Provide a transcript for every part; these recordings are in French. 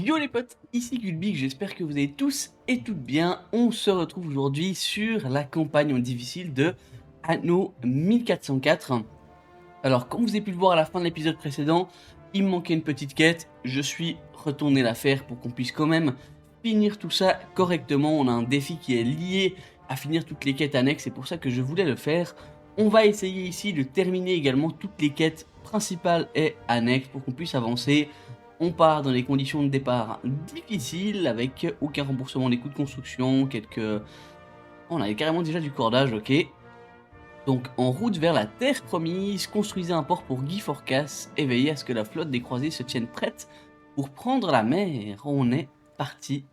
Yo les potes, ici Gulbig, j'espère que vous allez tous et toutes bien. On se retrouve aujourd'hui sur la campagne en difficile de Anno 1404. Alors comme vous avez pu le voir à la fin de l'épisode précédent, il me manquait une petite quête. Je suis retourné la faire pour qu'on puisse quand même finir tout ça correctement. On a un défi qui est lié à finir toutes les quêtes annexes, c'est pour ça que je voulais le faire. On va essayer ici de terminer également toutes les quêtes principales et annexes pour qu'on puisse avancer. On part dans des conditions de départ difficiles, avec aucun remboursement des coûts de construction, quelques... On avait carrément déjà du cordage, ok. Donc en route vers la terre promise, construisez un port pour Guy Forcas et veillez à ce que la flotte des croisés se tienne prête pour prendre la mer. On est parti,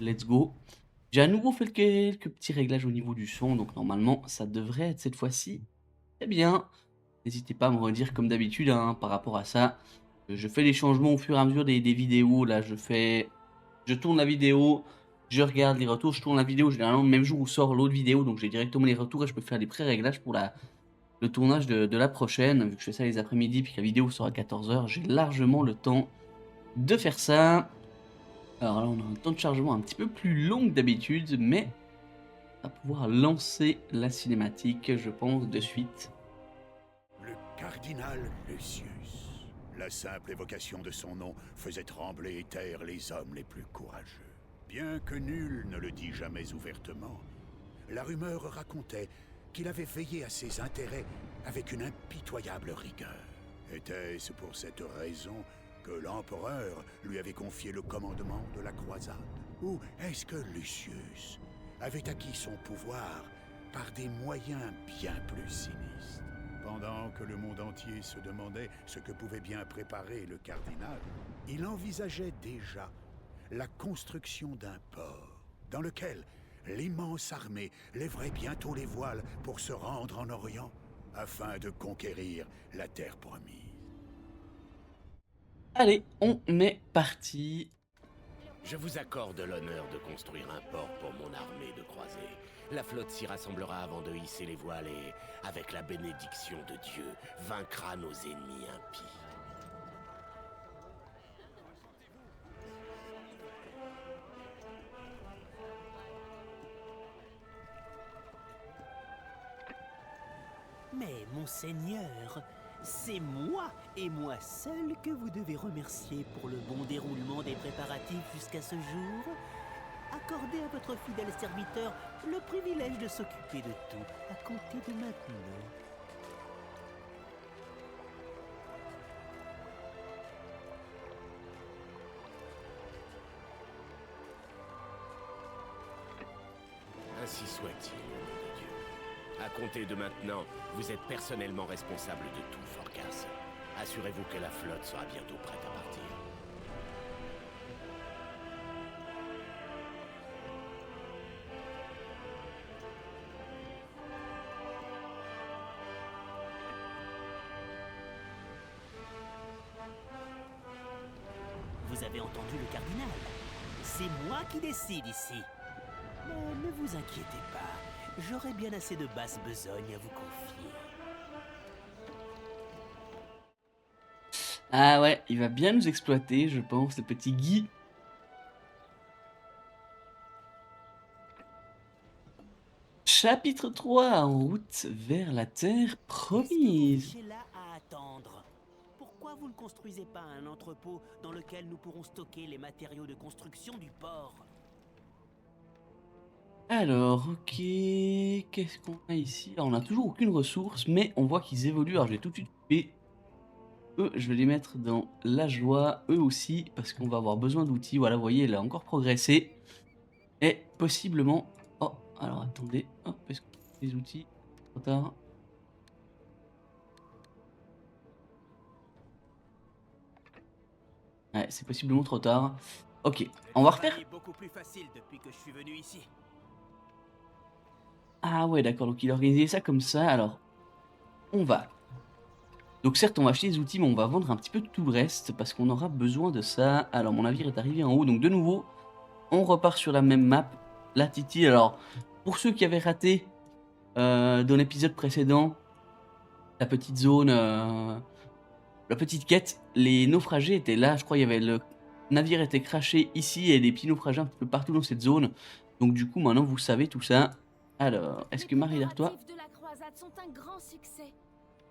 let's go. J'ai à nouveau fait quelques petits réglages au niveau du son, donc normalement ça devrait être cette fois-ci très bien. N'hésitez pas à me redire comme d'habitude hein, par rapport à ça. Je fais les changements au fur et à mesure des vidéos. Là, je tourne la vidéo, je regarde les retours, je tourne la vidéo généralement le même jour où sort l'autre vidéo. Donc j'ai directement les retours et je peux faire les pré-réglages pour le tournage de la prochaine. Vu que je fais ça les après-midi puis que la vidéo sera à 14 h, j'ai largement le temps de faire ça. Alors là, on a un temps de chargement un petit peu plus long que d'habitude, mais on va pouvoir lancer la cinématique, je pense, de suite. Le cardinal Lucius. La simple évocation de son nom faisait trembler et taire les hommes les plus courageux. Bien que nul ne le dit jamais ouvertement, la rumeur racontait qu'il avait veillé à ses intérêts avec une impitoyable rigueur. Était-ce pour cette raison que l'empereur lui avait confié le commandement de la croisade? Ou est-ce que Lucius avait acquis son pouvoir par des moyens bien plus sinistres? Pendant que le monde entier se demandait ce que pouvait bien préparer le cardinal, il envisageait déjà la construction d'un port dans lequel l'immense armée lèverait bientôt les voiles pour se rendre en Orient afin de conquérir la terre promise. Allez, on est parti. Je vous accorde l'honneur de construire un port pour mon armée de croisés. La flotte s'y rassemblera avant de hisser les voiles et, avec la bénédiction de Dieu, vaincra nos ennemis impies. Mais, monseigneur, c'est moi et moi seul que vous devez remercier pour le bon déroulement des préparatifs jusqu'à ce jour. Accordez à votre fidèle serviteur le privilège de s'occuper de tout à compter de maintenant. Ainsi soit-il, au nom de Dieu. À compter de maintenant, vous êtes personnellement responsable de tout, Forcas. Assurez-vous que la flotte sera bientôt prête à partir. Vous avez entendu le cardinal? C'est moi qui décide ici. Mais ne vous inquiétez pas, j'aurai bien assez de basse besogne à vous confier. Ah ouais, il va bien nous exploiter, je pense, le petit Guy. Chapitre 3, en route vers la terre Qu'est-ce que vous promise. fichez là à attendre? Pourquoi vous ne construisez pas un entrepôt dans lequel nous pourrons stocker les matériaux de construction du port? Alors, ok, qu'est-ce qu'on a ici? Alors, on n'a toujours aucune ressource, mais on voit qu'ils évoluent. Alors, je vais tout de suite couper. Eux, je vais les mettre dans la joie, eux aussi, parce qu'on va avoir besoin d'outils. Voilà, vous voyez, elle a encore progressé. Et possiblement... Oh, alors attendez, hop, est-ce qu'on a des outils? Trop tard. Ouais, c'est possiblement trop tard. Ok, on va refaire. C'est beaucoup plus facile depuis que je suis venu ici. Ah ouais, d'accord, donc il a organisé ça comme ça. Alors, on va... Donc certes, on va acheter des outils, mais on va vendre un petit peu tout le reste, parce qu'on aura besoin de ça. Alors, mon navire est arrivé en haut, donc de nouveau, on repart sur la même map, la Titi. Alors, pour ceux qui avaient raté dans l'épisode précédent, la petite zone, la petite quête, les naufragés étaient là. Je crois il y avait navire était crashé ici et des petits naufragés un peu partout dans cette zone. Donc du coup, maintenant, vous savez tout ça. Alors, est-ce que Marie derrière toi? Les préparatifs de la croisade sont un grand succès.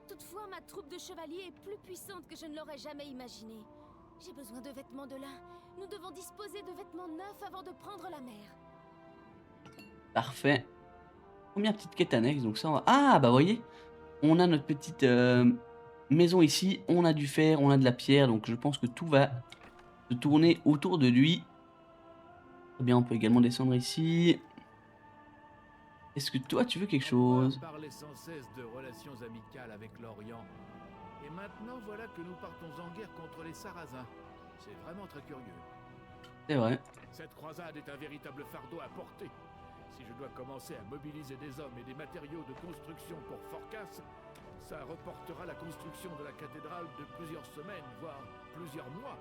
Toutefois, ma troupe de chevaliers est plus puissante que je ne l'aurais jamais imaginé. J'ai besoin de vêtements de lin. Nous devons disposer de vêtements neufs avant de prendre la mer. Parfait. Première petite quête annexe, donc ça on va... Ah, bah voyez, on a notre petite maison ici, on a du fer, on a de la pierre, donc je pense que tout va se tourner autour de lui. Très bien, on peut également descendre ici. Est-ce que toi tu veux quelque chose? On parlait sans cesse de relations amicales avec l'Orient. Et maintenant, voilà que nous partons en guerre contre les Sarrasins. C'est vraiment très curieux. C'est vrai. Cette croisade est un véritable fardeau à porter. Si je dois commencer à mobiliser des hommes et des matériaux de construction pour Phorcas, ça reportera la construction de la cathédrale de plusieurs semaines, voire plusieurs mois.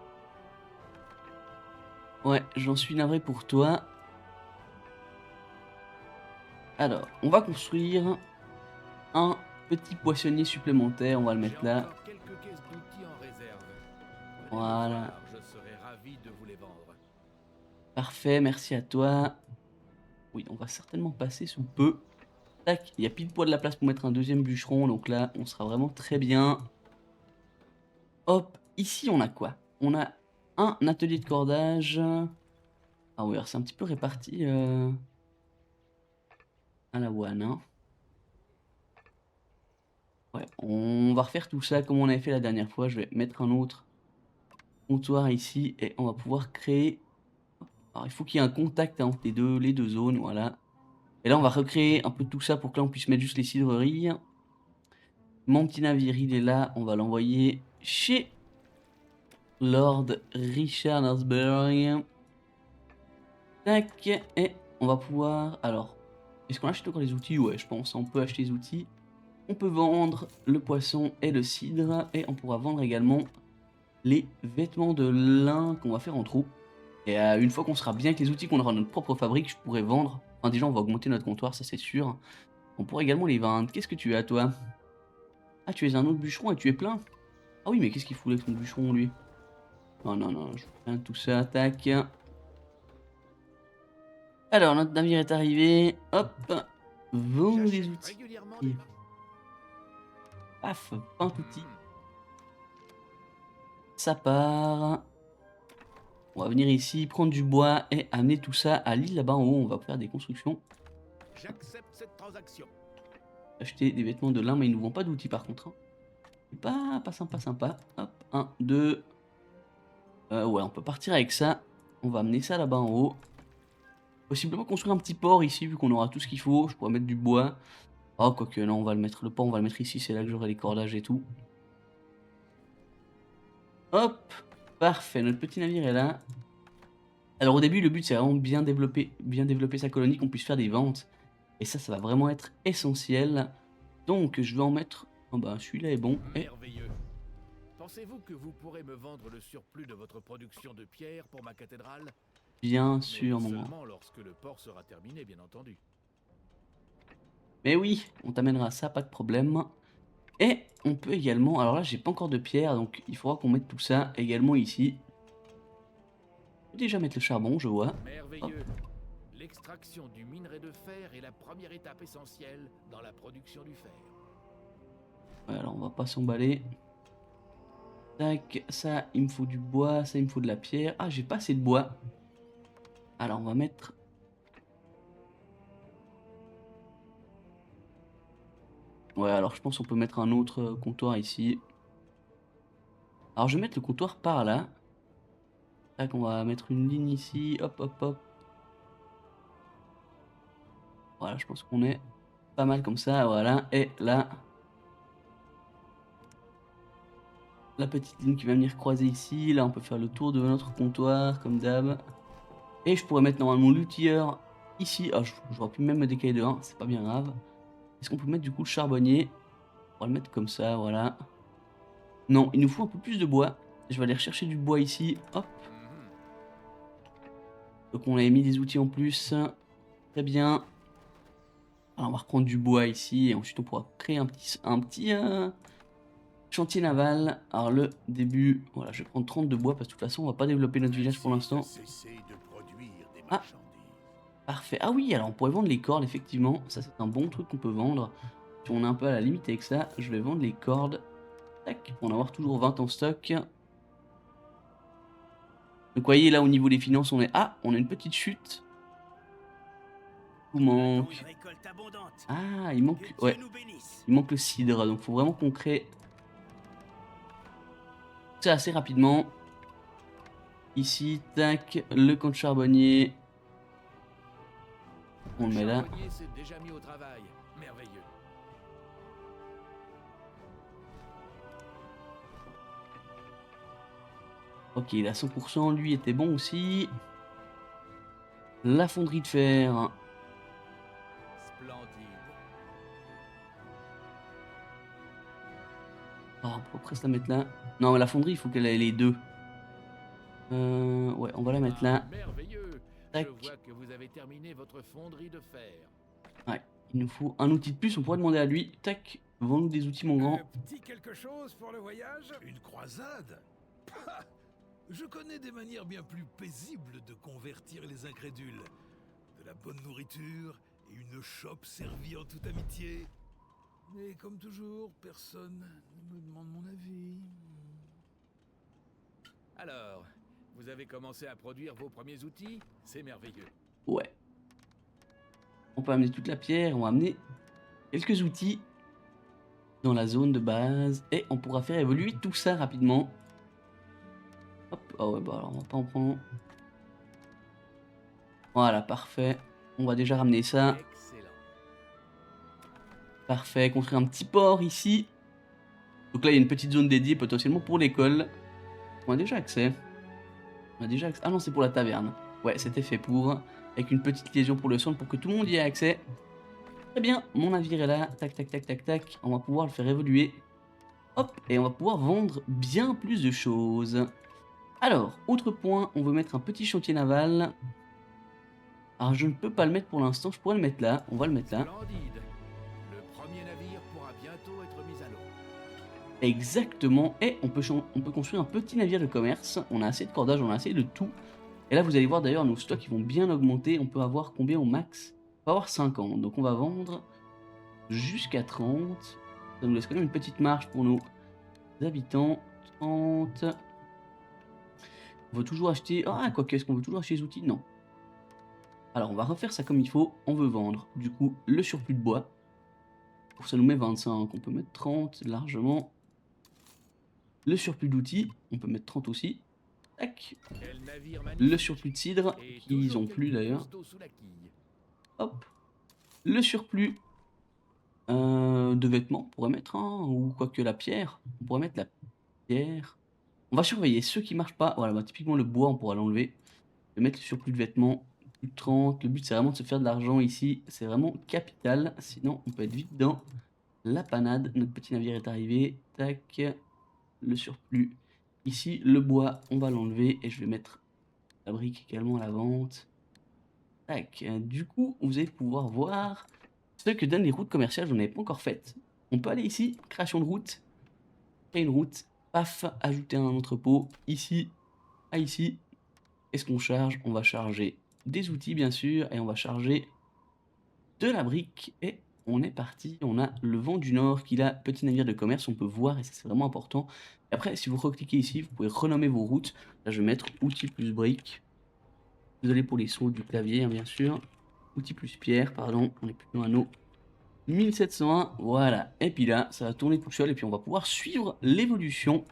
Ouais, j'en suis navré pour toi. Alors, on va construire un petit poissonnier supplémentaire, on va le mettre J'ai là. encore quelques caisses d'outils en réserve. Venez me Voilà. voir, je serai ravi de vous les vendre. Parfait, merci à toi. Oui, on va certainement passer sous peu. Tac, il y a pile poil de la place pour mettre un deuxième bûcheron, donc là, on sera vraiment très bien. Hop, ici, on a quoi? On a un atelier de cordage. Ah oui, alors c'est un petit peu réparti à la one, hein. Ouais, on va refaire tout ça comme on avait fait la dernière fois. Je vais mettre un autre comptoir ici et on va pouvoir créer... Alors, il faut qu'il y ait un contact entre les deux zones, voilà. Et là, on va recréer un peu tout ça pour que là, on puisse mettre juste les cidreries. Mon petit navire, il est là. On va l'envoyer chez Lord Richard Asbury. Tac. Et on va pouvoir... Alors, est-ce qu'on achète encore les outils? Ouais, je pense. On peut acheter les outils. On peut vendre le poisson et le cidre. Et on pourra vendre également les vêtements de lin qu'on va faire en troupe. Et une fois qu'on sera bien avec les outils, qu'on aura notre propre fabrique, je pourrais vendre. Enfin, déjà, on va augmenter notre comptoir, ça c'est sûr. On pourrait également les vendre. Qu'est-ce que tu as, toi? Ah, tu es un autre bûcheron et tu es plein? Ah oui, mais qu'est-ce qu'il fout avec ton bûcheron, lui? Non, non, non, je fais tout ça, tac. Alors, notre navire est arrivé. Hop. Vendre les J'achète outils. régulièrement des marques. Paf, un outil. Ça part. On va venir ici, prendre du bois et amener tout ça à l'île là-bas en haut. On va faire des constructions. J'accepte cette transaction. Acheter des vêtements de lin, mais ils ne nous vendent pas d'outils par contre, hein. C'est pas sympa, sympa. Hop, 1, 2. Ouais, on peut partir avec ça. On va amener ça là-bas en haut. Possiblement construire un petit port ici, vu qu'on aura tout ce qu'il faut. Je pourrais mettre du bois. Oh, quoique, non, on va le mettre. Le port, on va le mettre ici. C'est là que j'aurai les cordages et tout. Hop, parfait. Notre petit navire est là. Alors, au début, le but, c'est vraiment bien développer sa colonie, qu'on puisse faire des ventes. Et ça va vraiment être essentiel. Donc, je vais en mettre... Oh bah, celui-là est bon. Et Merveilleux. Pensez-vous que vous pourrez me vendre le surplus de votre production de pierre pour ma cathédrale? bien Mais sûr, mon grand. seulement lorsque le port sera terminé, bien entendu. Mais oui, on t'amènera ça, pas de problème. Et on peut également... Alors là, j'ai pas encore de pierre, donc il faudra qu'on mette tout ça également ici. Je vais déjà mettre le charbon, je vois. Merveilleux. L'extraction du minerai de fer est la première étape essentielle dans la production du fer. Ouais, alors on va pas s'emballer. Tac, ça, il me faut du bois, ça, il me faut de la pierre. Ah, j'ai pas assez de bois. Alors on va mettre... Ouais, alors je pense qu'on peut mettre un autre comptoir ici. Alors je vais mettre le comptoir par là. Tac, on va mettre une ligne ici. Hop, hop, hop. Voilà, je pense qu'on est pas mal comme ça, voilà. Et là, la petite ligne qui va venir croiser ici. Là, on peut faire le tour de notre comptoir, comme d'hab. Et je pourrais mettre normalement l'outilleur ici. Ah, j'aurais pu même me décaler de 1, c'est pas bien grave. Est-ce qu'on peut mettre du coup le charbonnier? On va le mettre comme ça, voilà. Non, il nous faut un peu plus de bois. Je vais aller rechercher du bois ici. Hop. Donc on avait mis des outils en plus. Très bien. Alors on va reprendre du bois ici et ensuite on pourra créer un petit Chantier naval. Alors le début, voilà, je vais prendre 30 de bois parce que de toute façon on va pas développer notre village pour l'instant. Cesser de produire des Ah. marchandises. Parfait. Ah oui, alors on pourrait vendre les cordes, effectivement. Ça, c'est un bon truc qu'on peut vendre. Si on est un peu à la limite avec ça, je vais vendre les cordes. Tac, pour en avoir toujours 20 en stock. Donc, vous voyez, là, au niveau des finances, on est... Ah, on a une petite chute. Tout manque. Une récolte abondante. Ah, il manque... Que Dieu Ouais, nous bénisse. il manque le cidre. Donc, faut vraiment qu'on crée ça assez rapidement. Ici, tac, le camp de charbonnier. On le met là. Charbonnier s'est déjà mis au travail. Merveilleux. Ok, il est à 100%, lui était bon aussi. La fonderie de fer. Splendide. Ah, on peut presque la mettre là. Non, mais la fonderie, il faut qu'elle ait les deux. Ouais, on va la mettre là. Merveilleux. Tac. Je vois que vous avez terminé votre fonderie de fer. Ouais, il nous faut un outil de plus, on pourrait demander à lui. Tac, vends-nous des outils, mon grand. Petit quelque chose pour le voyage? Une croisade? Pah, je connais des manières bien plus paisibles de convertir les incrédules. De la bonne nourriture et une chope servie en toute amitié. Mais comme toujours, personne ne me demande mon avis. Alors, vous avez commencé à produire vos premiers outils? C'est merveilleux. Ouais. On peut amener toute la pierre, on va amener quelques outils dans la zone de base. Et on pourra faire évoluer tout ça rapidement. Hop, ah ouais, bah alors on va pas en prendre. Voilà, parfait. On va déjà ramener ça. Excellent. Parfait, construire un petit port ici. Donc là, il y a une petite zone dédiée potentiellement pour l'école. On a déjà accès. On a déjà accès. Ah non, c'est pour la taverne. Ouais, c'était fait pour. Avec une petite liaison pour le centre pour que tout le monde y ait accès. Très bien, mon navire est là. Tac, tac, tac, tac, tac. On va pouvoir le faire évoluer. Hop, et on va pouvoir vendre bien plus de choses. Alors, autre point, on veut mettre un petit chantier naval. Alors, je ne peux pas le mettre pour l'instant. Je pourrais le mettre là. On va le mettre là. Splendide. Le premier navire pourra bientôt être mis à l'eau. Exactement, et on peut construire un petit navire de commerce. On a assez de cordage, on a assez de tout. Et là, vous allez voir d'ailleurs, nos stocks ils vont bien augmenter. On peut avoir combien au max? On peut avoir 50. Donc on va vendre jusqu'à 30. Ça nous laisse quand même une petite marge pour nos habitants. 30. On veut toujours acheter... Ah, quoi qu'est-ce qu'on veut toujours acheter les outils? Non. Alors, on va refaire ça comme il faut. On veut vendre, du coup, le surplus de bois. Pour ça nous met 25. On peut mettre 30 largement. Le surplus d'outils, on peut mettre 30 aussi. Tac. Quel navire magnifique. Le surplus de cidre, Et qu'ils toujours ont plus quelques d'ailleurs. gouttes d'eau sous la quille. Hop. Le surplus de vêtements, on pourrait mettre un, ou quoique la pierre. On pourrait mettre la pierre. On va surveiller ceux qui marchent pas. Voilà, bah, typiquement le bois, on pourra l'enlever. Je vais mettre le surplus de vêtements, plus de 30. Le but, c'est vraiment de se faire de l'argent ici. C'est vraiment capital. Sinon, on peut être vite dans la panade. Notre petit navire est arrivé. Tac. Le surplus. Ici, le bois, on va l'enlever. Et je vais mettre la brique également à la vente. Tac. Du coup, vous allez pouvoir voir ce que donnent les routes commerciales. Je n'en avais pas encore faites. On peut aller ici, création de route. Créer une route. Paf, ajouter un entrepôt. Ici, à ici. Est-ce qu'on charge? On va charger des outils, bien sûr. Et on va charger de la brique. Et on est parti. On a le vent du Nord qui a petit navire de commerce. On peut voir et ça, c'est vraiment important. Et après, si vous recliquez ici, vous pouvez renommer vos routes. Là, je vais mettre outils plus briques. Désolé pour les sons du clavier, hein, bien sûr. Outils plus pierre, pardon. On est plus dans un eau. 1701, voilà. Et puis là, ça va tourner tout seul. Et puis on va pouvoir suivre l'évolution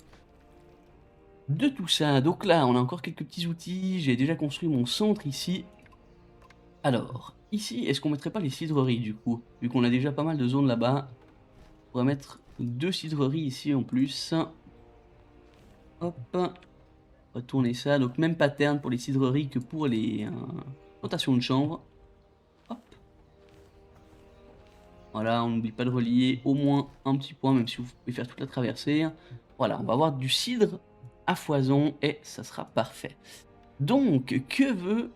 de tout ça. Donc là, on a encore quelques petits outils. J'ai déjà construit mon centre ici. Alors, ici, est-ce qu'on mettrait pas les cidreries du coup? Vu qu'on a déjà pas mal de zones là-bas. On va mettre 2 cidreries ici en plus. Hop. On va tourner ça. Donc même pattern pour les cidreries que pour les rotations de chambre. Hop. Voilà, on n'oublie pas de relier au moins un petit point, même si vous pouvez faire toute la traversée. Voilà, on va avoir du cidre à foison et ça sera parfait. Donc, que veut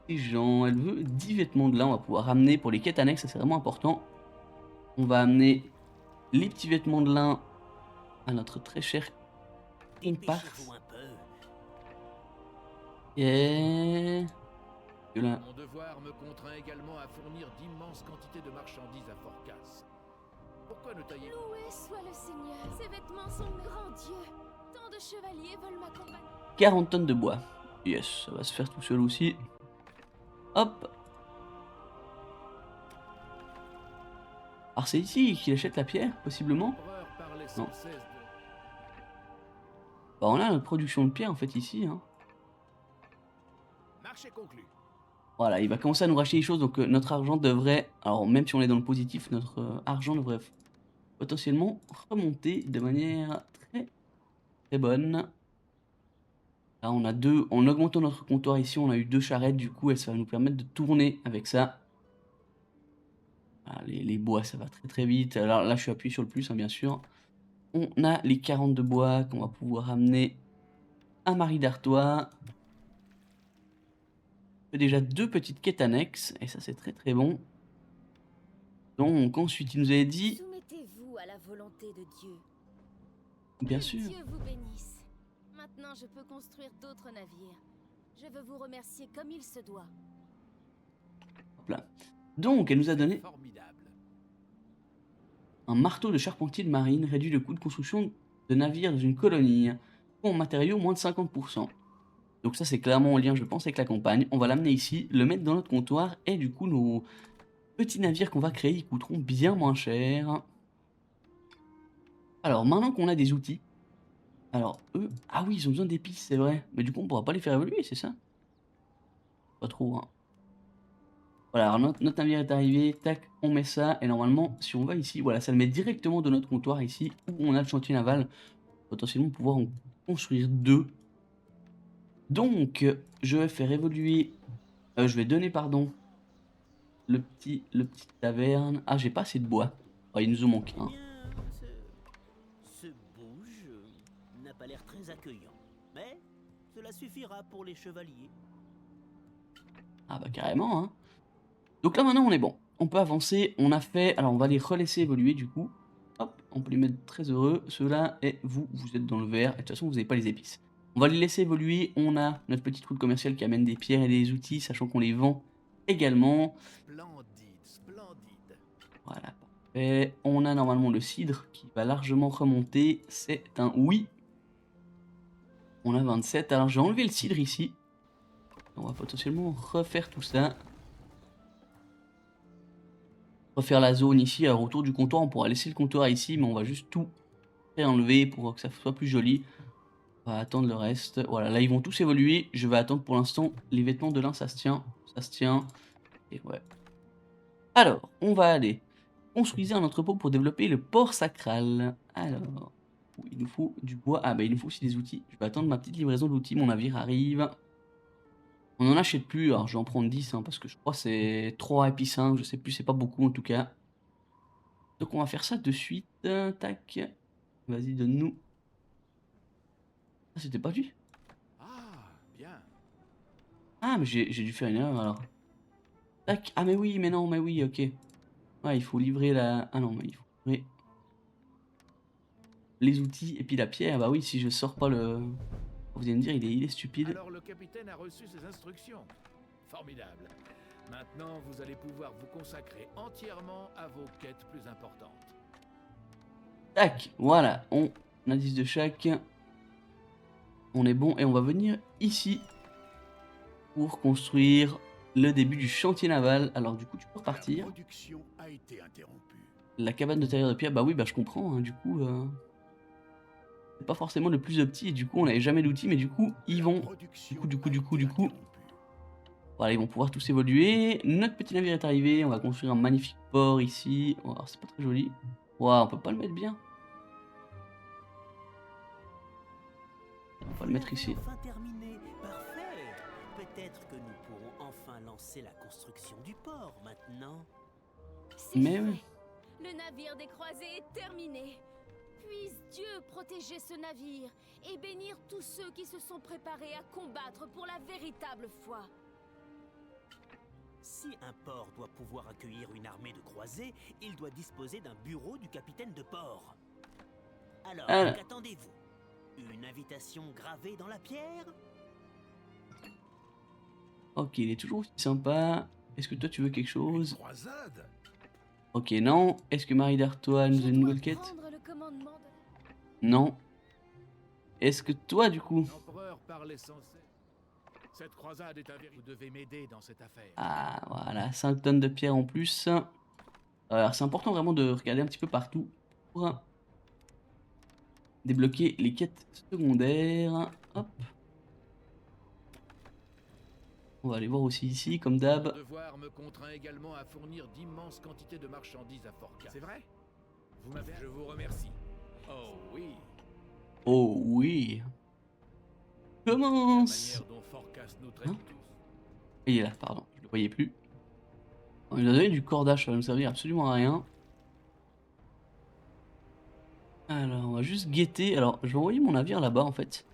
ces gens? Elle veut 10 vêtements de lin, on va pouvoir ramener pour les quêtes annexes, ça c'est vraiment important. On va amener les petits vêtements de lin à notre très cher comparse. Dépêchez-vous un peu. Et... Là. Mon devoir me contraint également à fournir d'immenses quantités de marchandises à Forcas. Pourquoi ne taillez... Loué soit le Seigneur, ces vêtements sont grand Dieu. Tant de chevaliers veulent m'accompagner. 40 tonnes de bois. Yes, ça va se faire tout seul aussi. Hop. Alors c'est ici qu'il achète la pierre, possiblement. L'empereur parlait Non. sans cesse de... Bah, on a notre production de pierre en fait ici. Hein. Marché conclu. Voilà, il va commencer à nous racheter des choses, donc notre argent devrait, alors même si on est dans le positif, notre argent devrait potentiellement remonter de manière très bonne. Là on a deux, en augmentant notre comptoir ici, on a eu 2 charrettes, du coup et ça va nous permettre de tourner avec ça. Voilà, les bois ça va très vite, alors là je suis appuyé sur le plus hein, bien sûr. On a les 40 de bois qu'on va pouvoir amener à Marie d'Artois. Déjà 2 petites quêtes annexes, et ça c'est très bon. Donc ensuite il nous avait dit, Soumettez-vous à la volonté de Dieu. bien Que sûr, Dieu vous bénisse. Maintenant, je peux construire d'autres navires. Je veux vous remercier comme il se doit. hop là. Donc elle nous a donné Formidable. un marteau de charpentier de marine, réduit le coût de construction de navires dans une colonie, en matériaux moins de 50%. Donc ça c'est clairement en lien je pense avec la campagne. On va l'amener ici, le mettre dans notre comptoir, et du coup nos petits navires qu'on va créer ils coûteront bien moins cher. Alors maintenant qu'on a des outils, alors eux, ah oui ils ont besoin d'épices c'est vrai, mais du coup on pourra pas les faire évoluer c'est ça? Pas trop hein. Voilà, alors notre navire est arrivé, tac, on met ça, et normalement si on va ici, voilà ça le met directement de notre comptoir ici, où on a le chantier naval, potentiellement pouvoir en construire 2. Donc je vais faire évoluer, je vais donner pardon, le petit taverne. Ah j'ai pas assez de bois, oh, il nous en manque un. Bien, ce bouge n'a pas l'air très accueillant. Mais cela suffira pour les chevaliers. Ah bah carrément hein. Donc là maintenant on est bon, on peut avancer, on a fait, alors on va les relaisser évoluer du coup. Hop, on peut les mettre très heureux, ceux-là, et vous êtes dans le vert, et de toute façon vous n'avez pas les épices. On va les laisser évoluer, on a notre petite route commerciale qui amène des pierres et des outils, sachant qu'on les vend également. Splendide, splendide. Voilà, parfait. On a normalement le cidre qui va largement remonter, c'est un oui. On a 27, alors j'ai enlevé le cidre ici. On va potentiellement refaire tout ça. Refaire la zone ici, alors autour du comptoir, on pourra laisser le comptoir ici, mais on va juste tout réenlever pour que ça soit plus joli. On va attendre le reste. Voilà, là ils vont tous évoluer. Je vais attendre pour l'instant les vêtements de lin, ça se tient. Ça se tient. Et ouais. Alors, on va aller construire un entrepôt pour développer le port sacral. Alors, il nous faut du bois. Ah bah il nous faut aussi des outils. Je vais attendre ma petite livraison d'outils. Mon navire arrive. On n'en achète plus. Alors je vais en prendre 10 hein, parce que je crois que c'est 3 et puis 5. Je sais plus, c'est pas beaucoup en tout cas. Donc on va faire ça de suite. Tac. Vas-y, donne-nous. Ah, c'était pas lui. Ah, bien. Ah, mais j'ai dû faire une erreur alors. Tac. Ah, mais oui, mais non, mais oui, ok. Ouais, il faut livrer la. Ah non, mais il faut livrer les outils et puis la pierre. Bah oui, si je sors pas le. Vous allez me dire, il est stupide. Alors le capitaine a reçu ses instructions. Formidable. Maintenant, vous allez pouvoir vous consacrer entièrement à vos quêtes plus importantes. Tac, voilà. On a 10 de chaque. On est bon et on va venir ici pour construire le début du chantier naval. Alors du coup, tu peux La repartir. production a été interrompue. La cabane de tailleur de pierre, bah oui, bah je comprends, hein, du coup, c'est pas forcément le plus opti, et du coup, on n'avait jamais d'outils, mais du coup, ils vont, du coup, voilà, ils vont pouvoir tous évoluer. Notre petit navire est arrivé, on va construire un magnifique port ici. Oh, alors, c'est pas très joli. Waouh, on peut pas le mettre bien. On va le mettre ici. Enfin terminé. Parfait. Peut-être que nous pourrons enfin lancer la construction du port maintenant. C'est Mais fait. oui. Le navire des croisés est terminé. Puisse Dieu protéger ce navire et bénir tous ceux qui se sont préparés à combattre pour la véritable foi. Si un port doit pouvoir accueillir une armée de croisés, il doit disposer d'un bureau du capitaine de port. Alors, Ah. qu'attendez-vous? Une invitation gravée dans la pierre? Ok, il est toujours aussi sympa. Est-ce que toi tu veux quelque Une chose? croisade? Ok, non. Est-ce que Marie d'Artois nous a Je une dois nouvelle quête? prendre le commandement de... Non. Est-ce que toi du coup... L'empereur parle essentiel. Cette croisade est un véritable... Vous devez m'aider dans cette affaire. Ah, voilà, 5 tonnes de pierre en plus. Alors c'est important vraiment de regarder un petit peu partout pour débloquer les quêtes secondaires. Hop. On va aller voir aussi ici, comme Mon d'hab. devoir me contraint également à fournir d'immenses quantités de marchandises à Forca. C'est vrai? Vous m'avez... Je vous remercie. Oh oui. Oh oui. La Commence. manière dont Forcas nous traite Hein? tous. Et il est là, pardon, je le voyais plus. On nous a donné du cordage, ça va nous servir absolument à rien. Alors, on va juste guetter. Alors, je vais envoyer mon navire là-bas en fait.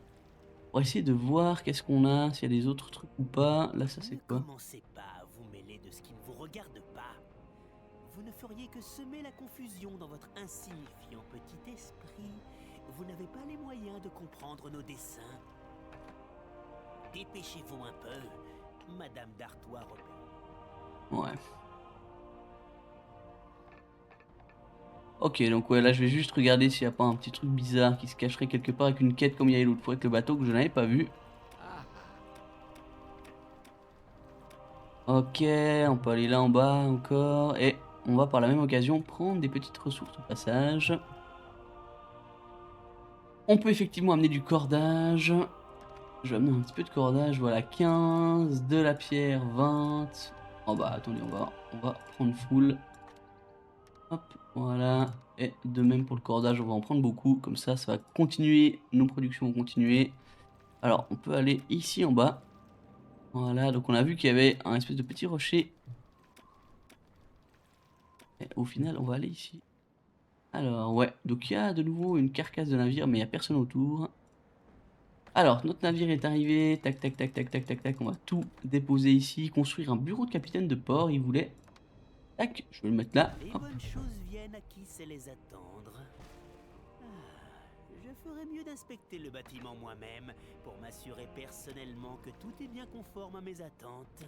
Pour essayer de voir qu'est-ce qu'on a, s'il y a des autres trucs ou pas. Là, ça c'est Ne quoi? commencez pas à vous mêler de ce qui ne vous regarde pas. Vous ne feriez que semer la confusion dans votre insignifiant petit esprit. Vous n'avez pas les moyens de comprendre nos desseins. Dépêchez-vous un peu, Madame d'Artois Robert. Ouais. Ok, donc ouais, là je vais juste regarder s'il n'y a pas un petit truc bizarre qui se cacherait quelque part avec une quête comme il y a eu l'autre fois avec le bateau que je n'avais pas vu. Ok, on peut aller là en bas encore. Et on va par la même occasion prendre des petites ressources au passage. On peut effectivement amener du cordage. Je vais amener un petit peu de cordage, voilà, 15, de la pierre, 20. Oh bah attendez, on va prendre full. Hop, voilà. Et de même pour le cordage, on va en prendre beaucoup. Comme ça va continuer, nos productions vont continuer. Alors, on peut aller ici en bas. Voilà, donc on a vu qu'il y avait un espèce de petit rocher. Et au final, on va aller ici. Alors, ouais, donc il y a de nouveau une carcasse de navire, mais il n'y a personne autour. Alors, notre navire est arrivé. Tac, tac, tac, tac, tac, tac, tac. On va tout déposer ici. Construire un bureau de capitaine de port, il voulait. Tac, je vais le mettre là. Les Hop. bonnes choses viennent à qui sait les attendre. Je ferais mieux d'inspecter le bâtiment moi-même pour m'assurer personnellement que tout est bien conforme à mes attentes.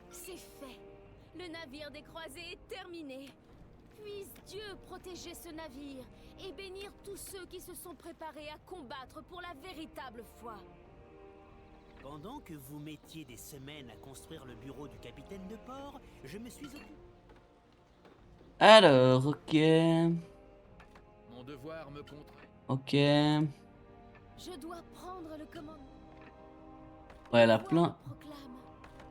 C'est fait. Le navire des croisés est terminé. Puisse Dieu protéger ce navire et bénir tous ceux qui se sont préparés à combattre pour la véritable foi. Pendant que vous mettiez des semaines à construire le bureau du capitaine de port, je me suis occupé. Alors, ok. Mon devoir me contraint. Ok. Je dois prendre le commandement. Ouais, elle a Les voix plein. le proclament.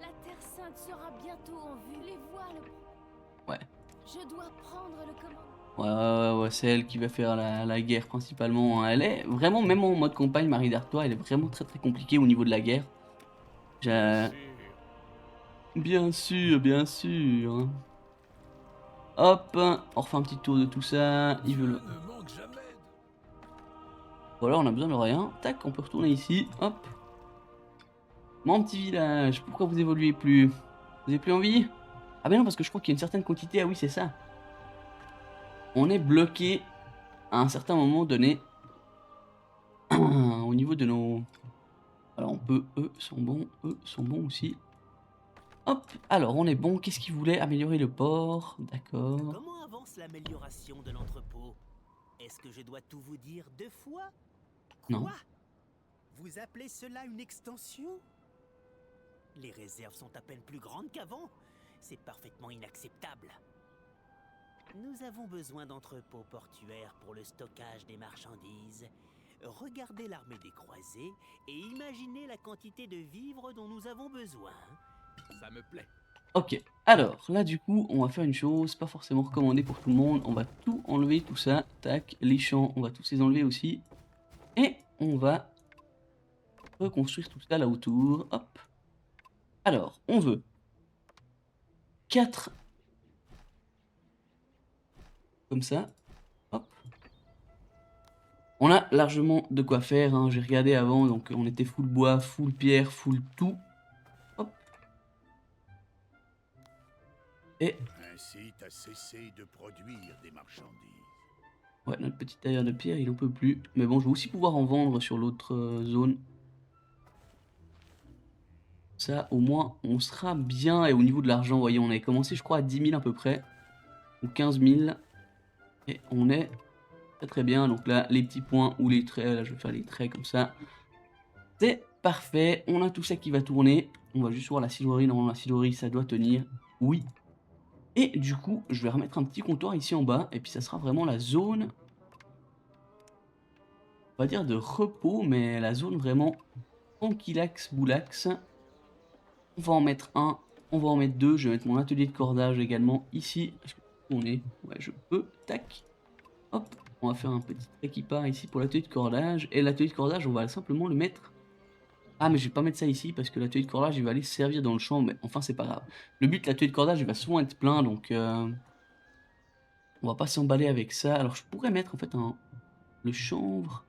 La Terre Sainte sera bientôt en vue. Les voix le... Ouais. Je dois prendre le commandement. Ouais, c'est elle qui va faire la guerre principalement. Elle est vraiment, même en mode campagne, Marie d'Artois, elle est vraiment très très compliquée au niveau de la guerre. J'ai- Bien sûr, bien sûr. Hop, on refait un petit tour de tout ça. Il veut le... Dieu ne manque jamais de... Voilà, on a besoin de rien. Tac, on peut retourner ici. Hop. Mon petit village, pourquoi vous évoluez plus? Vous avez plus envie? Ah ben non, parce que je crois qu'il y a une certaine quantité. Ah oui, c'est ça. On est bloqué à un certain moment donné au niveau de nos... Alors on peut... Eux sont bons aussi. Hop, alors on est bon. Qu'est-ce qu'ils voulaient? Améliorer le port. D'accord. Comment avance l'amélioration de l'entrepôt? Est-ce que je dois tout vous dire 2 fois? Non. Quoi? Vous appelez cela une extension? Les réserves sont à peine plus grandes qu'avant. C'est parfaitement inacceptable. Nous avons besoin d'entrepôts portuaires pour le stockage des marchandises. Regardez l'armée des croisés et imaginez la quantité de vivres dont nous avons besoin. Ça me plaît. Ok, alors là du coup on va faire une chose, pas forcément recommandée pour tout le monde, on va tout enlever tout ça, tac, les champs on va tous les enlever aussi, et on va reconstruire tout ça là autour, hop. Alors, on veut 4 comme ça, hop. On a largement de quoi faire, hein. J'ai regardé avant, donc on était full bois, full pierre, full tout. Hop. Et incite à cesser de produire des marchandises. ouais, notre petit tailleur de pierre, il en peut plus. Mais bon, je vais aussi pouvoir en vendre sur l'autre zone. Ça, au moins, on sera bien. Et au niveau de l'argent, vous voyez, on avait commencé, je crois, à 10 000 à peu près. Ou 15 000. Et on est très très bien. Donc là, les petits points ou les traits, là, je vais faire les traits comme ça. C'est parfait. On a tout ça qui va tourner. On va juste voir la cidrerie. Normalement, la cidrerie, ça doit tenir. Oui. Et du coup, je vais remettre un petit comptoir ici en bas. Et puis, ça sera vraiment la zone... on va dire de repos, mais la zone vraiment tranquillax, boulax. On va en mettre un, on va en mettre deux. Je vais mettre mon atelier de cordage également ici. Est-ce que on est? Ouais, je peux. Tac. Hop. On va faire un petit trait qui part ici pour l'atelier de cordage. Et l'atelier de cordage, on va simplement le mettre... ah, mais je vais pas mettre ça ici parce que l'atelier de cordage, il va aller servir dans le champ. Mais enfin, c'est pas grave. Le but de l'atelier de cordage, il va souvent être plein. Donc, on va pas s'emballer avec ça. Alors, je pourrais mettre en fait le chanvre.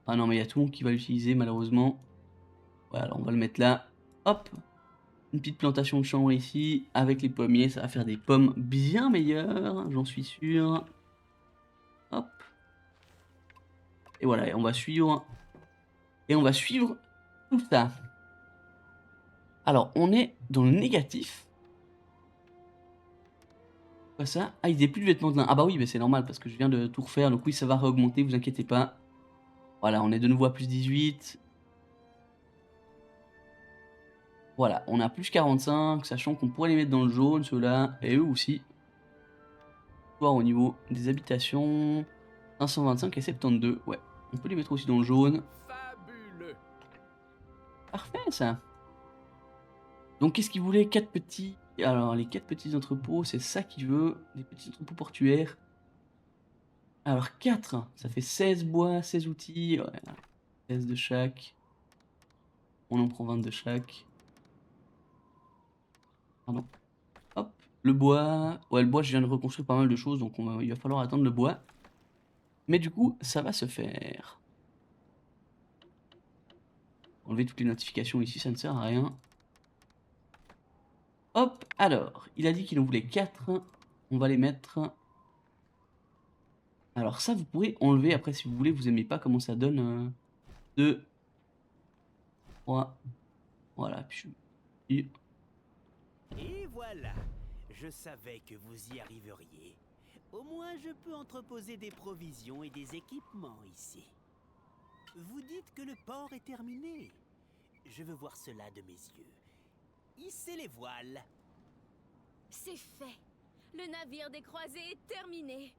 Ah non, mais il y a tout le monde qui va l'utiliser malheureusement. Voilà, alors on va le mettre là. Hop. Une petite plantation de chanvre ici. Avec les pommiers, ça va faire des pommes bien meilleures. J'en suis sûr. Hop. Et voilà, et on va suivre. Et on va suivre tout ça. Alors, on est dans le négatif. Quoi ça? Ah, il n'y a plus de vêtements de lin. Ah bah oui, mais c'est normal parce que je viens de tout refaire. Donc oui, ça va réaugmenter, vous inquiétez pas. Voilà, on est de nouveau à plus 18. Voilà, on a plus 45, sachant qu'on pourrait les mettre dans le jaune, ceux-là, et eux aussi. Voir au niveau des habitations, 525 et 72, ouais. On peut les mettre aussi dans le jaune. Fabuleux. Parfait, ça. Donc, qu'est-ce qu'il voulait? 4 petits... alors, les 4 petits entrepôts, c'est ça qu'il veut. Des petits entrepôts portuaires. Alors, 4, ça fait 16 bois, 16 outils. Ouais, 16 de chaque. On en prend 20 de chaque. Pardon. Hop, le bois. Ouais, le bois, je viens de reconstruire pas mal de choses, donc il va falloir attendre le bois. Mais du coup, ça va se faire. Enlever toutes les notifications ici, ça ne sert à rien. Hop, alors, il a dit qu'il en voulait 4. On va les mettre. Alors ça, vous pourrez enlever après si vous voulez. Vous aimez pas comment ça donne. 2, 3. Voilà, puis je... Et voilà, je savais que vous y arriveriez. Au moins, je peux entreposer des provisions et des équipements ici. Vous dites que le port est terminé. Je veux voir cela de mes yeux. Hissez les voiles. C'est fait. Le navire des croisés est terminé.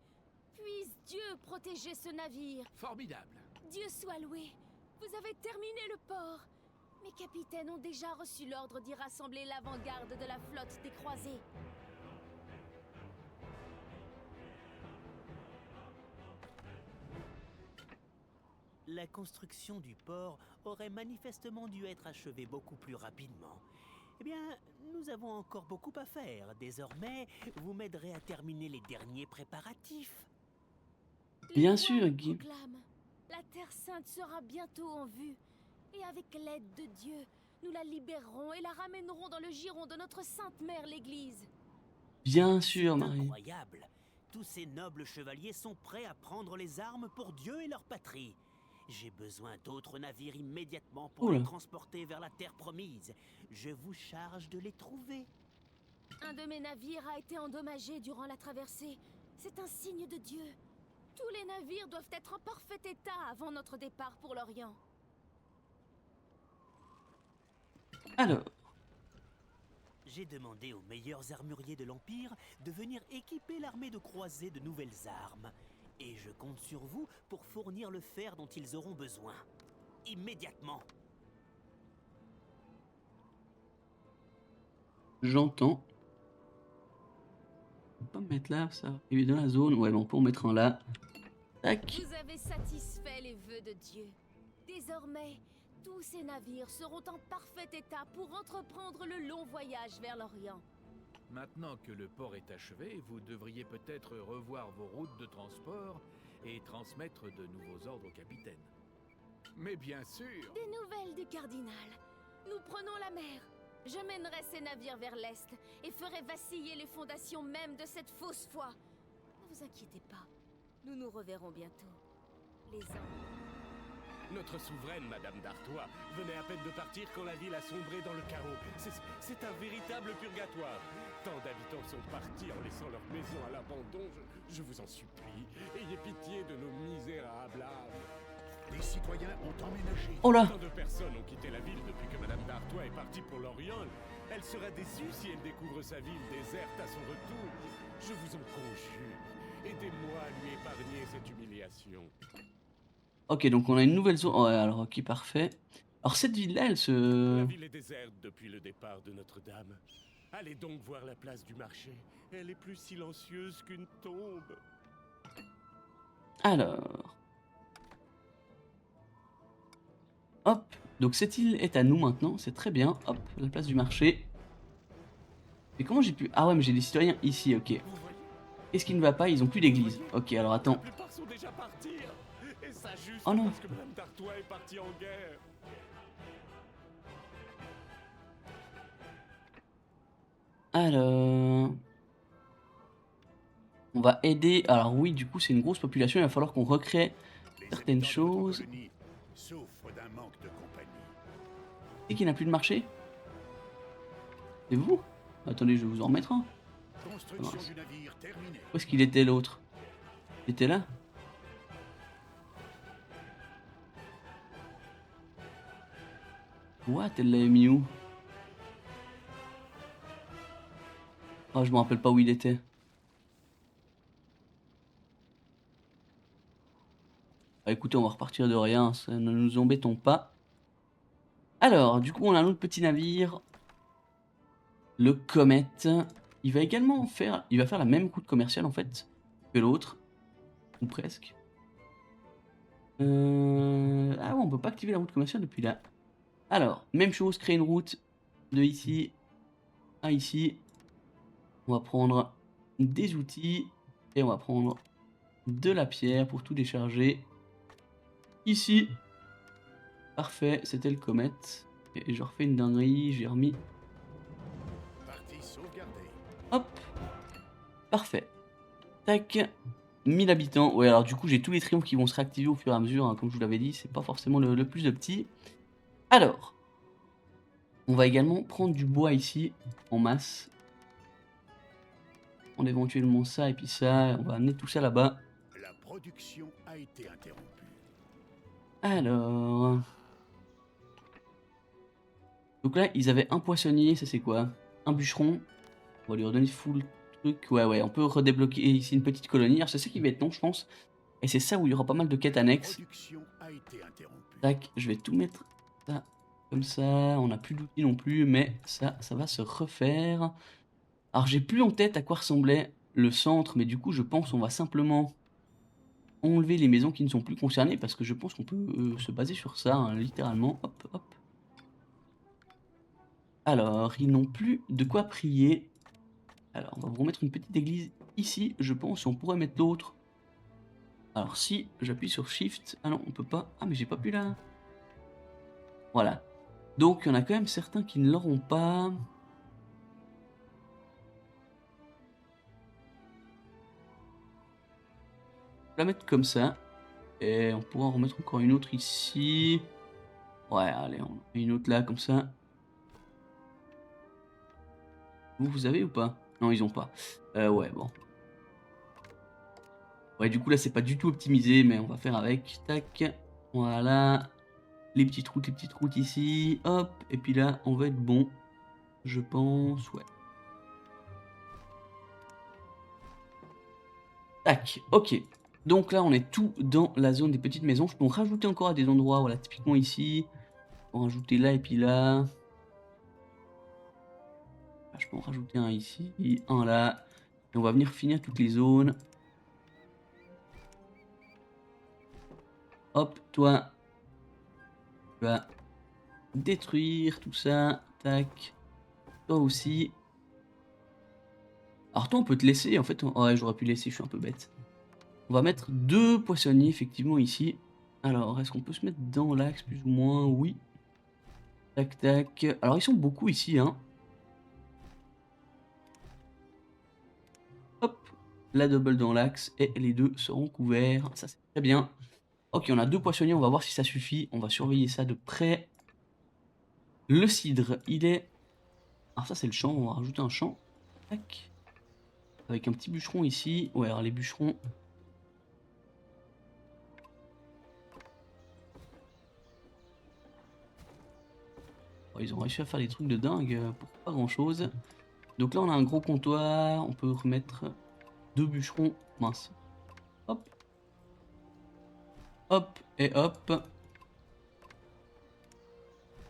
Puisse Dieu protéger ce navire. Formidable. Dieu soit loué. Vous avez terminé le port. Mes capitaines ont déjà reçu l'ordre d'y rassembler l'avant-garde de la flotte des croisés. La construction du port aurait manifestement dû être achevée beaucoup plus rapidement. Eh bien, nous avons encore beaucoup à faire. Désormais, vous m'aiderez à terminer les derniers préparatifs. Bien Les sûr, voix Guy. proclament. La Terre Sainte sera bientôt en vue. Et avec l'aide de Dieu, nous la libérerons et la ramènerons dans le giron de notre Sainte Mère l'Église. Bien sûr, C'est Marie. incroyable. Tous ces nobles chevaliers sont prêts à prendre les armes pour Dieu et leur patrie. J'ai besoin d'autres navires immédiatement pour Oula. les transporter vers la terre promise. Je vous charge de les trouver. Un de mes navires a été endommagé durant la traversée. C'est un signe de Dieu. Tous les navires doivent être en parfait état avant notre départ pour l'Orient. Alors, J'ai demandé aux meilleurs armuriers de l'Empire de venir équiper l'armée de croisés de nouvelles armes. Et je compte sur vous pour fournir le fer dont ils auront besoin. Immédiatement. j'entends. On peut pas me mettre là, ça. Il est dans la zone. Ouais, mais on peut en mettre un là. Tac. Vous avez satisfait les vœux de Dieu. Désormais, tous ces navires seront en parfait état pour entreprendre le long voyage vers l'Orient. Maintenant que le port est achevé, vous devriez peut-être revoir vos routes de transport et transmettre de nouveaux ordres au capitaine. Mais bien sûr. Des nouvelles du cardinal. Nous prenons la mer. Je mènerai ces navires vers l'est et ferai vaciller les fondations même de cette fausse foi. Ne vous inquiétez pas, nous nous reverrons bientôt. Les hommes. Notre souveraine, Madame d'Artois, venait à peine de partir quand la ville a sombré dans le chaos. C'est un véritable purgatoire. Tant d'habitants sont partis en laissant leur maison à l'abandon. Je vous en supplie, ayez pitié de nos misérables âmes. Les citoyens ont emménagé. Oh là! Tant de personnes ont quitté la ville depuis que Madame d'Artois est partie pour l'Orient. Elle sera déçue si elle découvre sa ville déserte à son retour. Je vous en conjure, aidez-moi à lui épargner cette humiliation. Ok, donc on a une nouvelle zone. Ouais, alors ok, parfait. Alors cette ville-là, elle La se... ville est déserte depuis le départ de Notre-Dame. Allez donc voir la place du marché. Elle est plus silencieuse qu'une tombe. Alors... Hop, donc cette île est à nous maintenant, c'est très bien. Hop, la place du marché. Mais comment j'ai pu... Ah ouais, mais j'ai des citoyens ici, ok. Vous voyez, Qu'est-ce qui ne va pas? Ils ont plus d'église. Ok, alors la attends. plupart sont déjà partis. Et ça juste Oh non. parce que Madame d'Artois est partie en guerre. Alors... On va aider... Alors oui, du coup, c'est une grosse population, il va falloir qu'on recrée Les certaines habitants de votre choses. colonie souffrent d'un manque de compagnie. Et qu'il n'a plus de marché? C'est vous? Attendez, je vais vous en remettre un. Construction mince. du navire terminée. Où est-ce qu'il était l'autre? Il était là? What? Elle l'avait mis où? Oh, je me rappelle pas où il était. Bah, écoutez, on va repartir de rien, ça, ne nous embêtons pas. Alors, du coup, on a un autre petit navire. Le Comet. Il va également faire... Il va faire la même route commerciale, en fait, que l'autre. Ou presque. Ah ouais, on peut pas activer la route commerciale depuis là. Alors, même chose, créer une route de ici à ici. On va prendre des outils et on va prendre de la pierre pour tout décharger. Ici. Parfait, c'était le Comet. Et je refais une dinguerie, j'ai remis... Partie sauvegardée. Hop. Parfait. Tac. 1000 habitants. Ouais, alors du coup, j'ai tous les triomphes qui vont se réactiver au fur et à mesure. Hein, comme je vous l'avais dit, c'est pas forcément le plus de petits. Alors. On va également prendre du bois ici, en masse. On éventuellement ça et puis ça. On va amener tout ça là-bas. La production a été interrompue. Alors... Donc là, ils avaient un poissonnier, ça c'est quoi? Un bûcheron. On va lui redonner full truc. Ouais, on peut redébloquer ici une petite colonie. Alors c'est ça qui va être long, je pense. Et c'est ça où il y aura pas mal de quêtes La annexes. production a été interrompue. Tac, je vais tout mettre ça comme ça. On n'a plus d'outils non plus, mais ça va se refaire. Alors j'ai plus en tête à quoi ressemblait le centre, mais du coup je pense qu'on va simplement enlever les maisons qui ne sont plus concernées, parce que je pense qu'on peut se baser sur ça, hein, littéralement. Hop, hop. Alors, ils n'ont plus de quoi prier. Alors, on va vous remettre une petite église ici, je pense, et on pourrait mettre d'autres. Alors, si j'appuie sur Shift... Ah non, on peut pas... Ah, mais j'ai pas pu là. Voilà. Donc, il y en a quand même certains qui ne l'auront pas. On va la mettre comme ça. Et on pourra en remettre encore une autre ici. Ouais, allez, on met une autre là, comme ça. Vous avez ou pas? Non, ils ont pas. Ouais, bon. Ouais, du coup, là, c'est pas du tout optimisé, mais on va faire avec. Tac. Voilà. Les petites routes ici. Hop. Et puis là, on va être bon. Je pense, ouais. Tac. Ok. Donc là, on est tout dans la zone des petites maisons. Je peux en rajouter encore à des endroits. Voilà, typiquement ici. On va rajouter là et puis là. Je peux en rajouter un ici, un là. Et on va venir finir toutes les zones. Hop, toi. Tu vas détruire tout ça. Tac. Toi aussi. Alors toi, on peut te laisser. En fait, ouais, j'aurais pu laisser, je suis un peu bête. On va mettre 2 poissonniers, effectivement, ici. Alors, est-ce qu'on peut se mettre dans l'axe, plus ou moins? Oui. Tac, tac. Alors, ils sont beaucoup ici, hein. Hop, la double dans l'axe et les deux seront couverts. Ça, c'est très bien. Ok, on a 2 poissonniers, on va voir si ça suffit. On va surveiller ça de près. Le cidre, il est... Alors ça, c'est le champ, on va rajouter un champ. Tac. Avec un petit bûcheron ici. Ouais, alors les bûcherons... Oh, ils ont réussi à faire des trucs de dingue pour pas grand chose. Donc là, on a un gros comptoir. On peut remettre 2 bûcherons. Mince. Hop. Hop et hop.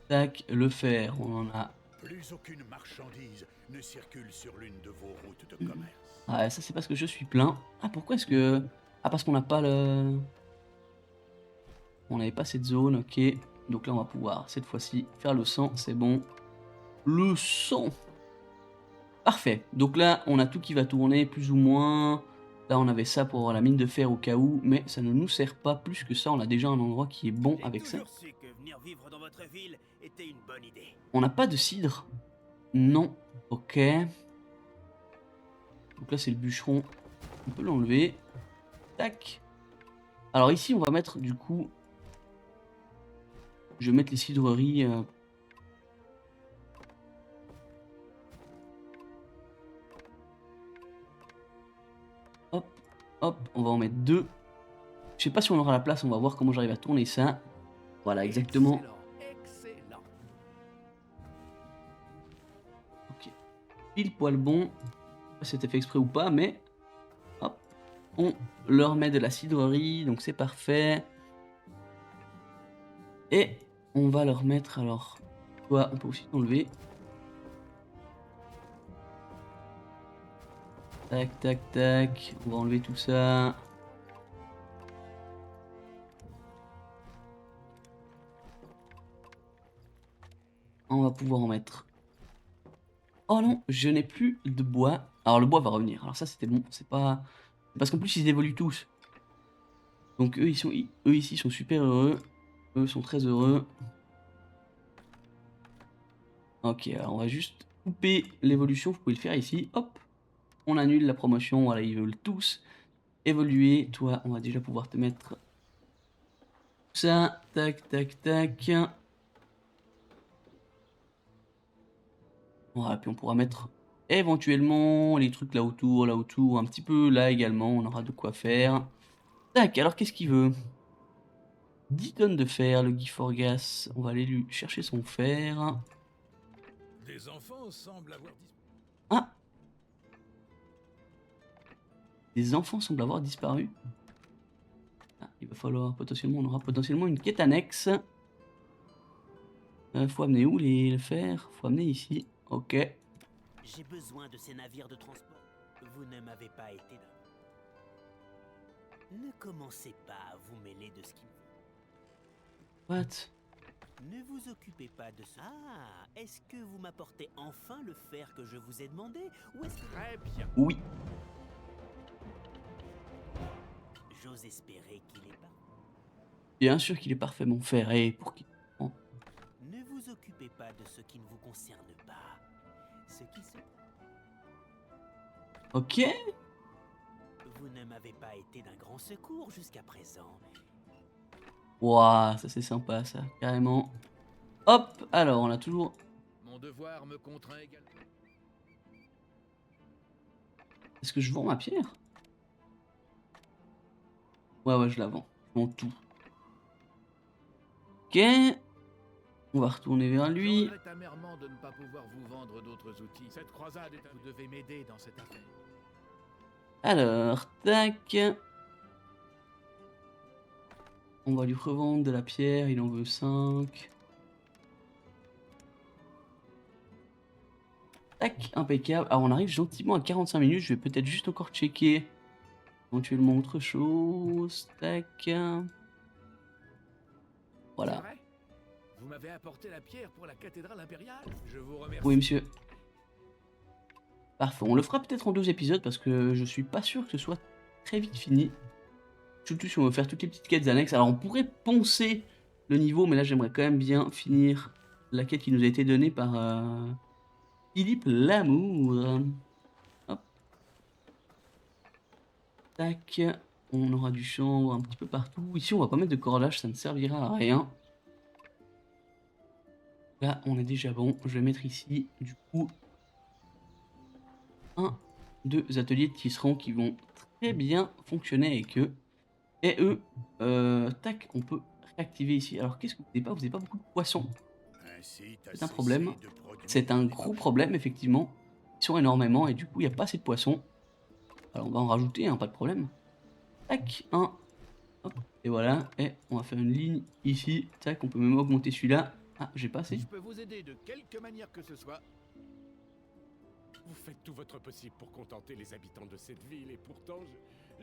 Tac, le fer, on en a... Plus aucune marchandise ne circule sur l'une de vos routes de commerce. Ah, ça c'est parce que je suis plein. Ah, pourquoi est-ce que... Ah, parce qu'on n'a pas le... On n'avait pas cette zone, ok. Donc là, on va pouvoir, cette fois-ci, faire le sang, c'est bon. Le sang. Parfait. Donc là, on a tout qui va tourner, plus ou moins. Là, on avait ça pour avoir la mine de fer au cas où, mais ça ne nous sert pas plus que ça. On a déjà un endroit qui est bon avec ça. J'ai toujours su que venir vivre dans votre ville était une bonne idée. On n'a pas de cidre. Non. Ok. Donc là, c'est le bûcheron. On peut l'enlever. Tac. Alors ici, on va mettre du coup... Je vais mettre les cidreries... Hop, hop, on va en mettre 2. Je sais pas si on aura la place, on va voir comment j'arrive à tourner ça. Voilà, exactement. Excellent. Ok. Pile poil bon. Je sais pas si c'était fait exprès ou pas, mais... Hop. On leur met de la cidrerie, donc c'est parfait. Et on va leur mettre, alors... Toi, on peut aussi t'enlever. Tac, tac, tac. On va enlever tout ça. On va pouvoir en mettre. Oh non, je n'ai plus de bois. Alors le bois va revenir. Alors ça c'était bon. C'est pas... Parce qu'en plus ils évoluent tous. Donc eux, eux ici sont super heureux. Eux sont très heureux. Ok, alors on va juste couper l'évolution. Vous pouvez le faire ici. Hop. On annule la promotion. Voilà, ils veulent tous évoluer. Toi, on va déjà pouvoir te mettre ça. Tac, tac, tac. Voilà, puis on pourra mettre éventuellement les trucs là autour, un petit peu là également. On aura de quoi faire. Tac, alors qu'est-ce qu'il veut? 10 tonnes de fer, le Guy Forgas. On va aller lui chercher son fer. Des enfants semblent avoir disparu. Ah! Des enfants semblent avoir disparu. Ah, il va falloir potentiellement, on aura potentiellement une quête annexe. Faut amener où le fer? Faut amener ici. Ok. J'ai besoin de ces navires de transport. Vous ne m'avez pas été d'un... Ne commencez pas à vous mêler de ce qui... What? Ne vous occupez pas de ça. Ah, est-ce que vous m'apportez enfin le fer que je vous ai demandé? Ou est-ce que... Très bien. Oui. J'ose espérer qu'il est pas... Bien sûr qu'il est parfait mon fer. Et pour qui? Ne vous occupez pas de ce qui ne vous concerne pas. Ce qui se... Ok. Vous ne m'avez pas été d'un grand secours jusqu'à présent. Ouah, ça c'est sympa ça, carrément. Hop, alors on a toujours... Mon devoir me contraint également. Est-ce que je vends ma pierre? Ouais, je la vends. Je vends tout. Ok. On va retourner vers lui. Je regrette amèrement de ne pas pouvoir vous vendre d'autres outils. Cette croisade est vous devez m'aider dans cette affaire. Alors, tac. On va lui revendre de la pierre, il en veut 5. Tac, impeccable. Alors on arrive gentiment à 45 minutes, je vais peut-être juste encore checker éventuellement autre chose. Tac. Voilà. C'est vrai? Vous m'avez apporté la pierre pour la cathédrale impériale. Je vous remercie. Oui, monsieur. Parfait. On le fera peut-être en 2 épisodes parce que je suis pas sûr que ce soit très vite fini. Surtout si on veut faire toutes les petites quêtes annexes. Alors on pourrait poncer le niveau, mais là j'aimerais quand même bien finir la quête qui nous a été donnée par Philippe Lamour. Hop. Tac. On aura du chanvre un petit peu partout. Ici, on va pas mettre de cordage, ça ne servira à rien. Là, on est déjà bon. Je vais mettre ici, du coup, deux ateliers de tisserand qui vont très bien fonctionner avec eux. Et eux, tac, on peut réactiver ici. Alors, qu'est-ce que vous n'avez pas? Vous n'avez pas beaucoup de poissons. C'est un problème. C'est un gros problème, effectivement. Ils sont énormément et du coup, il n'y a pas assez de poissons. Alors, on va en rajouter, hein, pas de problème. Tac, un. Hop, et voilà. Et on va faire une ligne ici. Tac, on peut même augmenter celui-là. Ah, j'ai pas assez. Je peux vous aider de quelque manière que ce soit. Vous faites tout votre possible pour contenter les habitants de cette ville et pourtant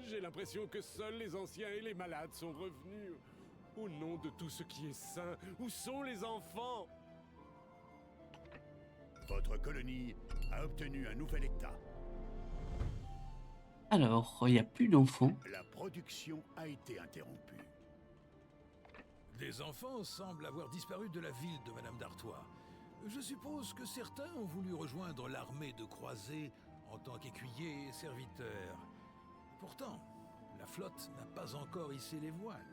j'ai l'impression que seuls les anciens et les malades sont revenus. Au nom de tout ce qui est sain, où sont les enfants? Votre colonie a obtenu un nouvel état. Alors, il n'y a plus d'enfants. La production a été interrompue. Des enfants semblent avoir disparu de la ville de Madame d'Artois. Je suppose que certains ont voulu rejoindre l'armée de croisés en tant qu'écuyers et serviteurs. Pourtant, la flotte n'a pas encore hissé les voiles.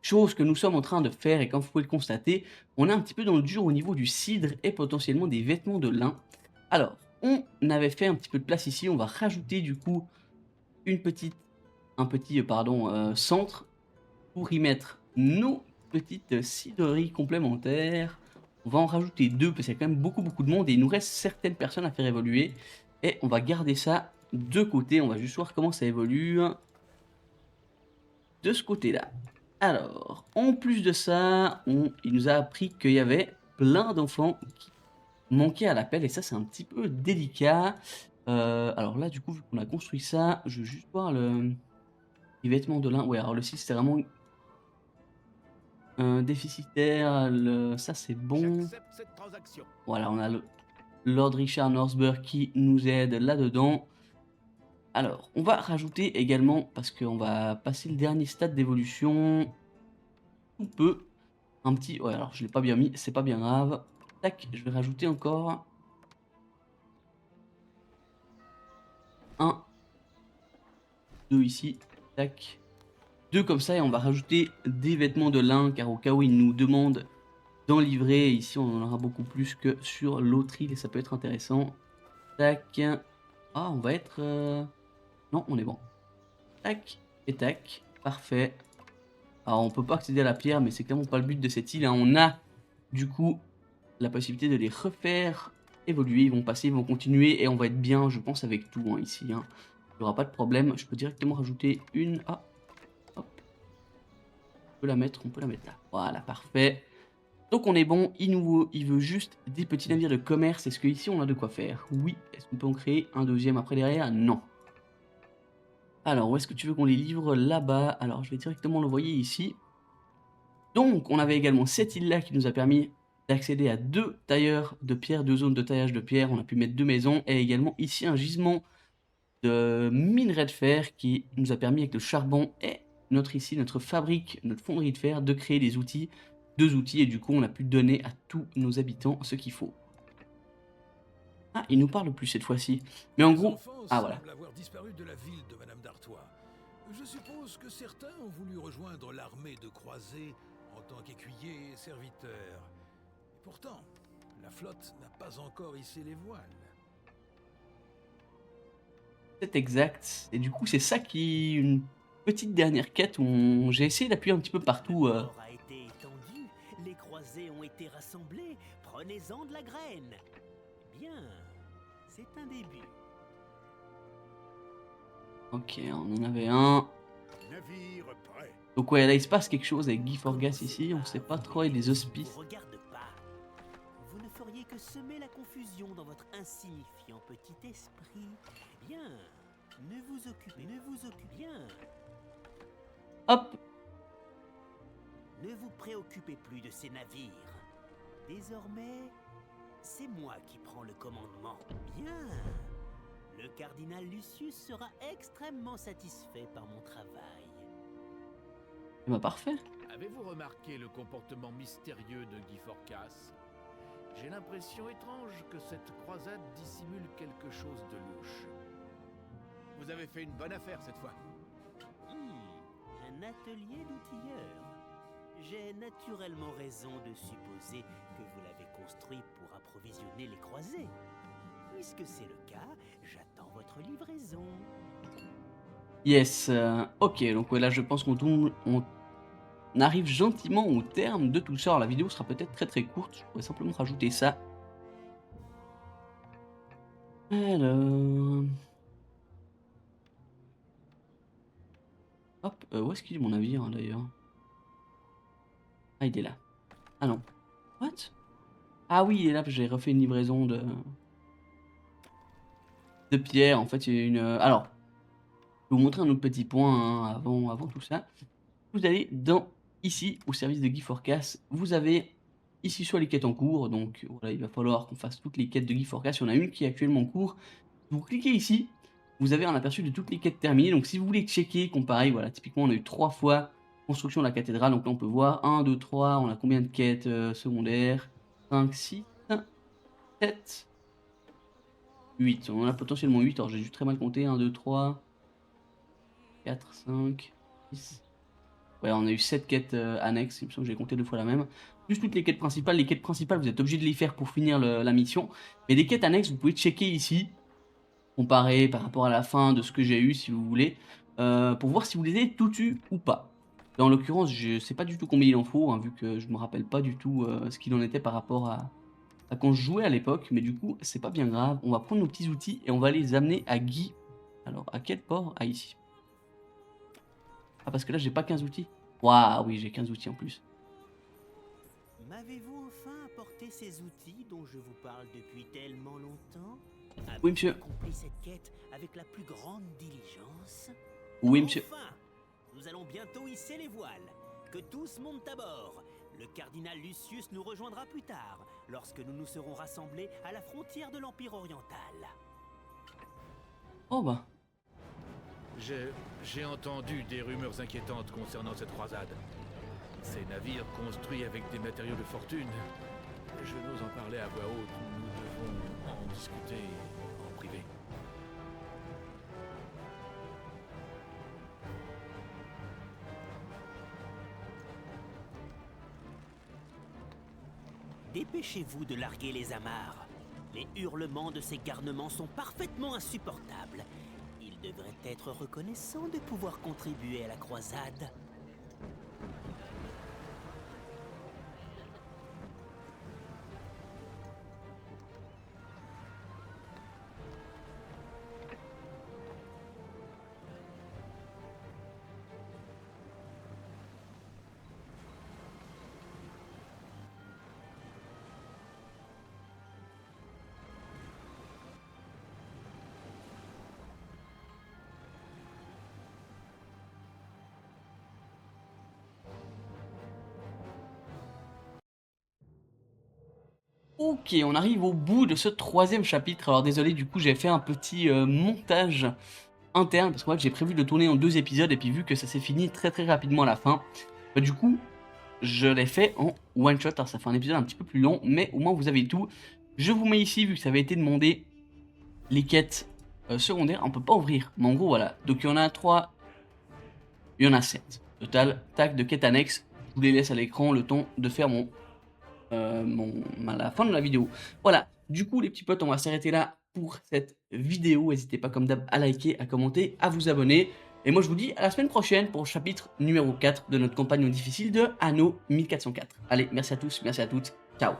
Chose que nous sommes en train de faire et comme vous pouvez le constater, on est un petit peu dans le dur au niveau du cidre et potentiellement des vêtements de lin. Alors, on avait fait un petit peu de place ici, on va rajouter du coup un petit centre pour y mettre nos petites cidreries complémentaires. On va en rajouter deux parce qu'il y a quand même beaucoup de monde et il nous reste certaines personnes à faire évoluer. Et on va garder ça de côté, on va juste voir comment ça évolue de ce côté-là. Alors, en plus de ça, il nous a appris qu'il y avait plein d'enfants qui manquaient à l'appel et ça c'est un petit peu délicat. Alors là du coup vu qu'on a construit ça, je veux juste voir les vêtements de lin. Ouais, alors le site c'était vraiment déficitaire, ça c'est bon. J'accepte cette transaction. Voilà, on a le Lord Richard Northburg qui nous aide là-dedans. Alors, on va rajouter également, parce qu'on va passer le dernier stade d'évolution, on peut, un petit, ouais alors je l'ai pas bien mis, c'est pas bien grave. Tac, je vais rajouter encore un, deux ici, tac, deux comme ça et on va rajouter des vêtements de lin car au cas où il nous demande d'en livrer, ici on en aura beaucoup plus que sur l'autre île et ça peut être intéressant. Tac, ah on va être, non on est bon, tac et tac, parfait. Alors on peut pas accéder à la pierre mais c'est clairement pas le but de cette île, hein. On a du coup la possibilité de les refaire évoluer, ils vont passer, ils vont continuer et on va être bien je pense avec tout hein, ici, hein. Il n'y aura pas de problème, je peux directement rajouter une, ah, hop, on peut la mettre là, voilà parfait. Donc on est bon, il veut juste des petits navires de commerce, est-ce qu'ici on a de quoi faire? Oui, est-ce qu'on peut en créer un deuxième après derrière? Non. Alors où est-ce que tu veux qu'on les livre? Là-bas, alors je vais directement l'envoyer ici. Donc on avait également cette île là qui nous a permis d'accéder à deux tailleurs de pierre, deux zones de taillage de pierre, on a pu mettre deux maisons et également ici un gisement de minerai de fer qui nous a permis avec le charbon et notre fabrique, notre fonderie de fer de créer des outils, deux outils et du coup on a pu donner à tous nos habitants ce qu'il faut. Ah, il nous parle plus cette fois-ci. Mais en gros, ah voilà. Avoir disparu de la ville de Madame d'Artois. Je suppose que certains ont voulu rejoindre l'armée de croisés en tant qu'écuyers et serviteurs. Et pourtant, la flotte n'a pas encore hissé les voiles. C'est exact. Et du coup, c'est ça qui une petite dernière quête où j'ai essayé d'appuyer un petit peu partout. Le port a été étendu, les croisés ont été rassemblés, prenez-en de la graine. Bien, c'est un début. Ok, on en avait un. Navire prêt. Donc ouais, là il se passe quelque chose avec Guy Forgas ici, on sait pas trop, il y a des hospices. Vous regarde pas. Vous ne feriez que semer la confusion dans votre insignifiant petit esprit. Bien, ne vous occupez bien. Hop. Ne vous préoccupez plus de ces navires. Désormais, c'est moi qui prends le commandement. Bien. Le cardinal Lucius sera extrêmement satisfait par mon travail. Bah parfait. Avez-vous remarqué le comportement mystérieux de Guy Forcas? J'ai l'impression étrange que cette croisade dissimule quelque chose de louche. Vous avez fait une bonne affaire cette fois. Un atelier d'outilleurs. J'ai naturellement raison de supposer que vous l'avez construit pour approvisionner les croisés. Puisque c'est le cas, j'attends votre livraison. Yes, ok, donc ouais, là je pense qu'on arrive gentiment au terme de tout ça. Alors, la vidéo sera peut-être très courte, je pourrais simplement rajouter ça. Alors... Hop, où est-ce qu'il est mon navire d'ailleurs? Ah, il est là. Ah non. What? Ah oui, il est là, parce que j'ai refait une livraison de pierre. En fait, il y a une... Alors, je vais vous montrer un autre petit point hein, avant tout ça. Vous allez dans ici, au service de Guy Forcas, vous avez ici soit les quêtes en cours, donc voilà, il va falloir qu'on fasse toutes les quêtes de Guy Forcas. Il y en a une qui est actuellement en cours. Vous cliquez ici, vous avez un aperçu de toutes les quêtes terminées. Donc si vous voulez checker, comparer, voilà, typiquement on a eu 3 fois construction de la cathédrale. Donc là on peut voir 1, 2, 3, on a combien de quêtes secondaires? 5, 6, 7, 8. On en a potentiellement 8, alors j'ai dû très mal compter. 1, 2, 3, 4, 5, 6... Ouais, on a eu 7 quêtes annexes, il me semble que j'ai compté 2 fois la même. Plus toutes les quêtes principales. Les quêtes principales, vous êtes obligé de les faire pour finir la mission. Mais les quêtes annexes, vous pouvez checker ici. Comparer par rapport à la fin de ce que j'ai eu, si vous voulez. Pour voir si vous les avez toutes eues ou pas. En l'occurrence, je ne sais pas du tout combien il en faut, hein, vu que je ne me rappelle pas du tout ce qu'il en était par rapport à quand je jouais à l'époque. Mais du coup, c'est pas bien grave. On va prendre nos petits outils et on va les amener à Guy. Alors, à quel port? Ah, ici. Ah, parce que là, j'ai pas 15 outils. Waouh, oui, j'ai 15 outils en plus. M'avez-vous enfin apporté ces outils dont je vous parle depuis tellement longtemps? Oui, monsieur. Avez-vous accompli cette quête avec la plus grande diligence? Oui, monsieur. Enfin, nous allons bientôt hisser les voiles. Que tous montent à bord. Le cardinal Lucius nous rejoindra plus tard, lorsque nous nous serons rassemblés à la frontière de l'Empire oriental. Oh bah. J'ai entendu des rumeurs inquiétantes concernant cette croisade. Ces navires construits avec des matériaux de fortune. Je n'ose en parler à voix haute, nous devons en discuter en privé. Dépêchez-vous de larguer les amarres. Les hurlements de ces garnements sont parfaitement insupportables. Ils devraient être reconnaissants de pouvoir contribuer à la croisade. Ok, on arrive au bout de ce 3e chapitre. Alors désolé, du coup j'ai fait un petit montage interne parce que j'ai prévu de tourner en 2 épisodes et puis vu que ça s'est fini très rapidement à la fin, bah, du coup je l'ai fait en one shot. Alors ça fait un épisode un petit peu plus long, mais au moins vous avez tout. Je vous mets ici, vu que ça avait été demandé, les quêtes secondaires. On peut pas ouvrir, mais en gros voilà. Donc il y en a 3, il y en a 7 total, tac, de quêtes annexes. Je vous les laisse à l'écran le temps de faire à la fin de la vidéo. Voilà, du coup les petits potes, on va s'arrêter là pour cette vidéo. N'hésitez pas comme d'hab à liker, à commenter, à vous abonner. Et moi je vous dis à la semaine prochaine pour le chapitre numéro 4 de notre campagne difficile de Anno 1404. Allez, merci à tous, merci à toutes, ciao.